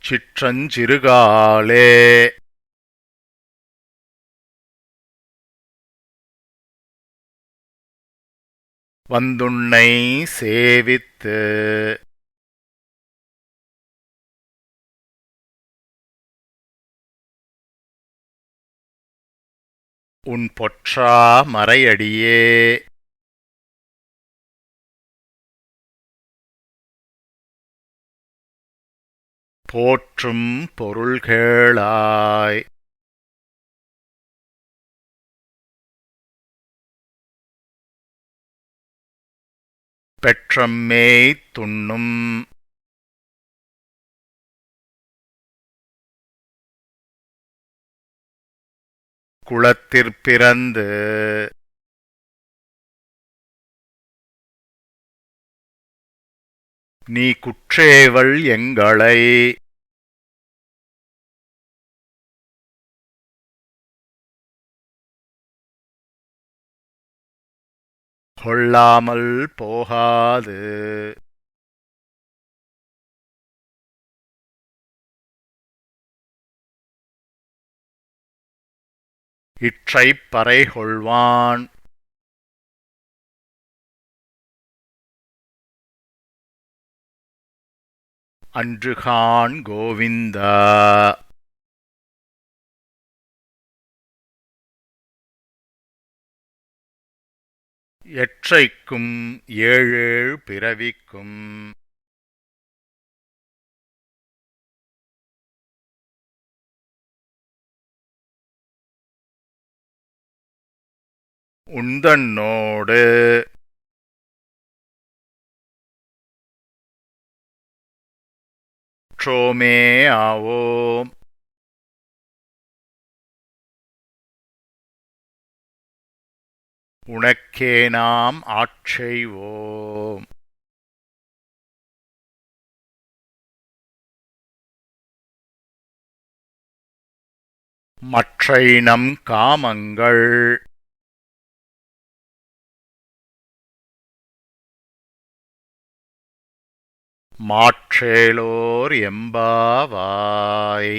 சிற்றஞ்சிறுகாலே வந்துன்னை சேவித்து உன் பொற்றா மறையடியே போற்றும் பொருள்கேளாய் பெற்றம்மேய் துண்ணும் குலத்திற்பிறந்து நீ குற்றேவல் எங்களை கொள்ளாமல் போகாது இற்றைப் பறைகொள்வான் அன்றுகாண் கோவிந்தா. எற்றைக்கும் ஏழேழ் பிறவிக்கும் உந்தன்னோடு ற்றோமே ஆவோம். உனக்கே நாம் ஆட்செய்வோம். மற்றை நம் காமங்கள் மாற்றேலோர் எம்பாவாய்.